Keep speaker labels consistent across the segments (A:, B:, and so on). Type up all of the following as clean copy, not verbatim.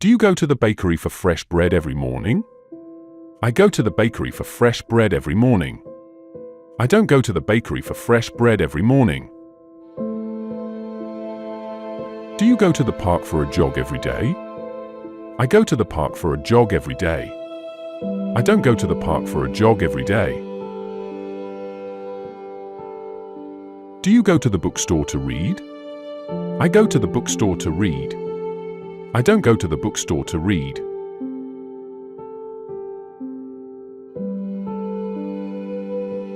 A: Do you go to the bakery for fresh bread every morning? I go to the bakery for fresh bread every morning. I don't go to the bakery for fresh bread every morning. Do you go to the park for a jog every day? I go to the park for a jog every day. I don't go to the park for a jog every day. Do you go to the bookstore to read? I go to the bookstore to read. I don't go to the bookstore to read.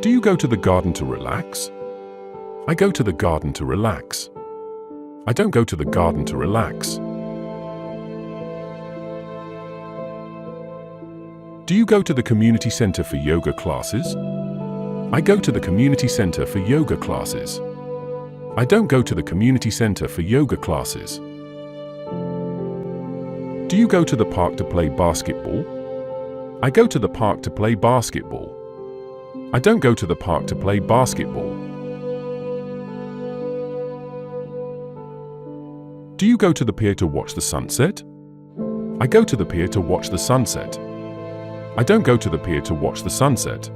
A: Do you go to the garden to relax? I go to the garden to relax. I don't go to the garden to relax. Do you go to the community center for yoga classes? I go to the community center for yoga classes. I don't go to the community center for yoga classes. Do you go to the park to play basketball? I go to the park to play basketball. I don't go to the park to play basketball. Do you go to the pier to watch the sunset? I go to the pier to watch the sunset. I don't go to the pier to watch the sunset.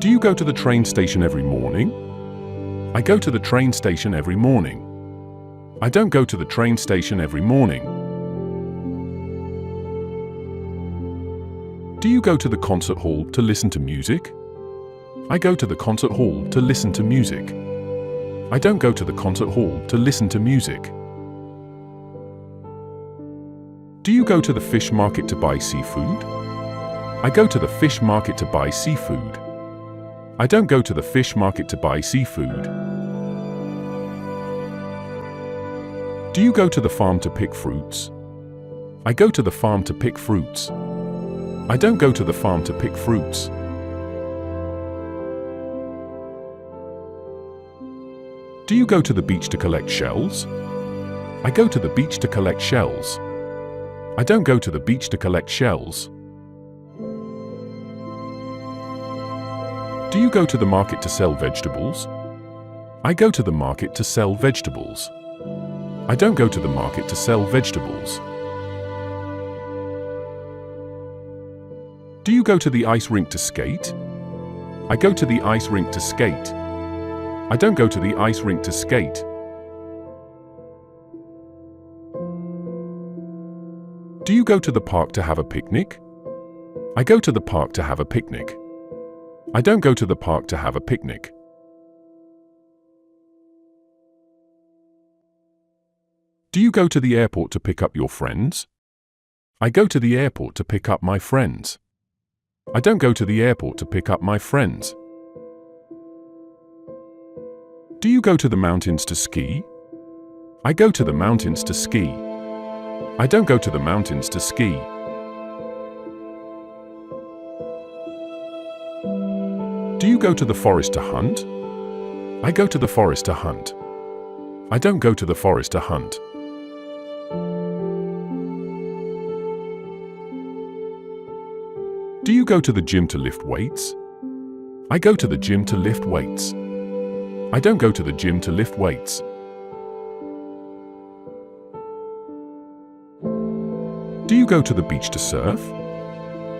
A: Do you go to the train station every morning? I go to the train station every morning. I don't go to the train station every morning. Do you go to the concert hall to listen to music? I go to the concert hall to listen to music. I don't go to the concert hall to listen to music. Do you go to the fish market to buy seafood? I go to the fish market to buy seafood. I don't go to the fish market to buy seafood. Do you go to the farm to pick fruits? I go to the farm to pick fruits. I don't go to the farm to pick fruits. Do you go to the beach to collect shells? I go to the beach to collect shells. I don't go to the beach to collect shells. Do you go to the market to sell vegetables? I go to the market to sell vegetables. I don't go to the market to sell vegetables. Do you go to the ice rink to skate? I go to the ice rink to skate. I don't go to the ice rink to skate. Do you go to the park to have a picnic? I go to the park to have a picnic. I don't go to the park to have a picnic. Do you go to the airport to pick up your friends? I go to the airport to pick up my friends. I don't go to the airport to pick up my friends. Do you go to the mountains to ski? I go to the mountains to ski. I don't go to the mountains to ski. Do you go to the forest to hunt? I go to the forest to hunt. I don't go to the forest to hunt. Do you go to the gym to lift weights? I go to the gym to lift weights. I don't go to the gym to lift weights. Do you go to the beach to surf?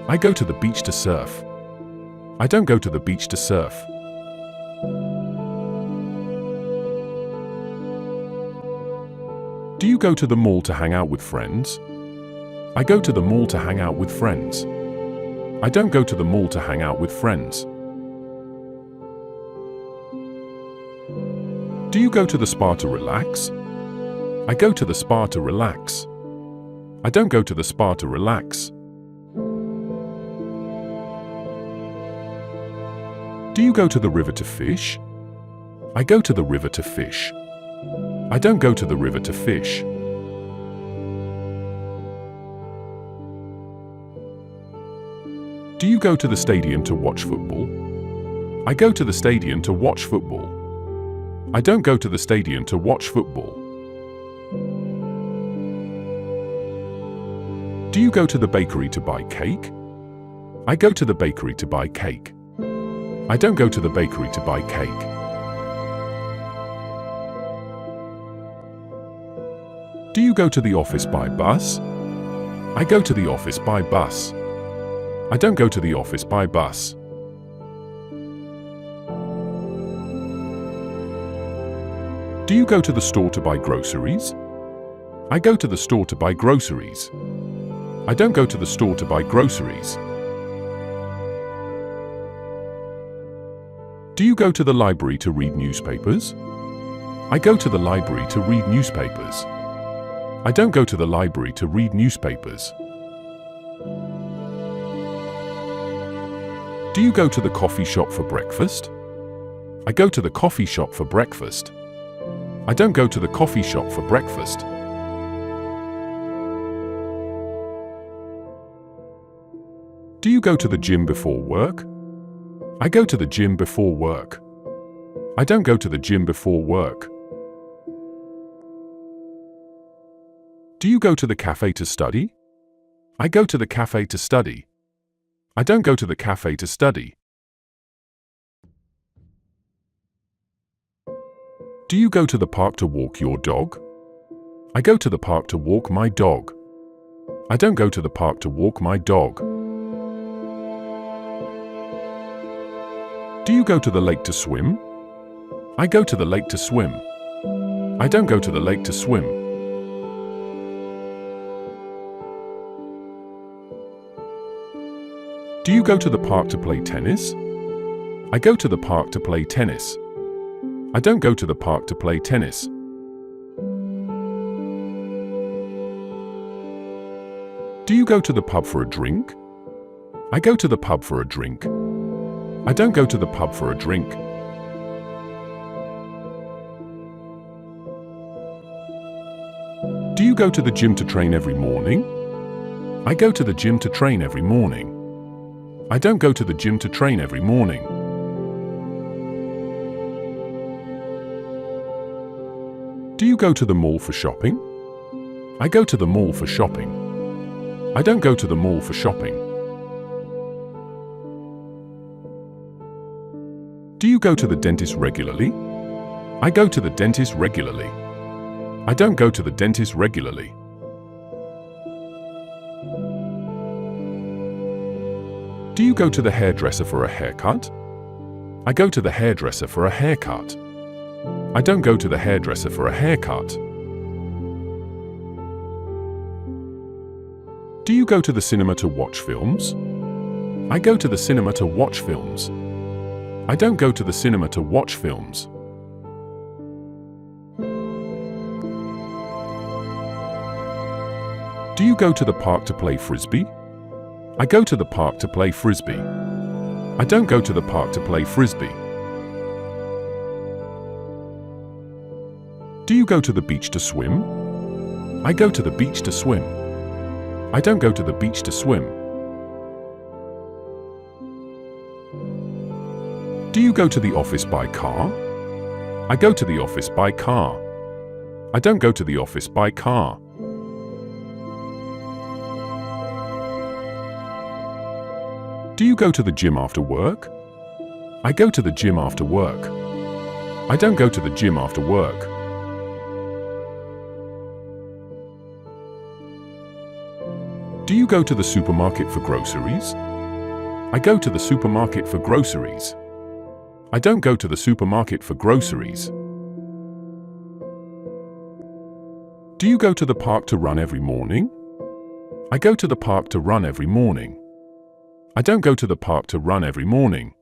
A: I go to the beach to surf. I don't go to the beach to surf. Do you go to the mall to hang out with friends? I go to the mall to hang out with friends. I don't go to the mall to hang out with friends. Do you go to the spa to relax? I go to the spa to relax. I don't go to the spa to relax. Do you go to the river to fish? I go to the river to fish. I don't go to the river to fish. Do you go to the stadium to watch football? I go to the stadium to watch football. I don't go to the stadium to watch football. Do you go to the bakery to buy cake? I go to the bakery to buy cake. I don't go to the bakery to buy cake. Do you go to the office by bus? I go to the office by bus. I don't go to the office by bus. Do you go to the store to buy groceries? I go to the store to buy groceries. I don't go to the store to buy groceries. Do you go to the library to read newspapers? I go to the library to read newspapers. I don't go to the library to read newspapers. Do you go to the coffee shop for breakfast? I go to the coffee shop for breakfast. I don't go to the coffee shop for breakfast. Do you go to the gym before work? I go to the gym before work. I don't go to the gym before work. Do you go to the cafe to study? I go to the cafe to study. I don't go to the cafe to study. Do you go to the park to walk your dog? I go to the park to walk my dog. I don't go to the park to walk my dog. Do you go to the lake to swim? I go to the lake to swim. I don't go to the lake to swim. Do you go to the park to play tennis? I go to the park to play tennis. I don't go to the park to play tennis. Do you go to the pub for a drink? I go to the pub for a drink. I don't go to the pub for a drink. Do you go to the gym to train every morning? I go to the gym to train every morning. I don't go to the gym to train every morning. Do you go to the mall for shopping? I go to the mall for shopping. I don't go to the mall for shopping. Do you go to the dentist regularly? I go to the dentist regularly. I don't go to the dentist regularly. Do you go to the hairdresser for a haircut? I go to the hairdresser for a haircut. I don't go to the hairdresser for a haircut. Do you go to the cinema to watch films? I go to the cinema to watch films. I don't go to the cinema to watch films. Do you go to the park to play frisbee? I go to the park to play frisbee. I don't go to the park to play frisbee. Do you go to the beach to swim? I go to the beach to swim. I don't go to the beach to swim. Do you go to the office by car? I go to the office by car. I don't go to the office by car. Do you go to the gym after work? I go to the gym after work. I don't go to the gym after work. Do you go to the supermarket for groceries? I go to the supermarket for groceries. I don't go to the supermarket for groceries. Do you go to the park to run every morning? I go to the park to run every morning. I don't go to the park to run every morning.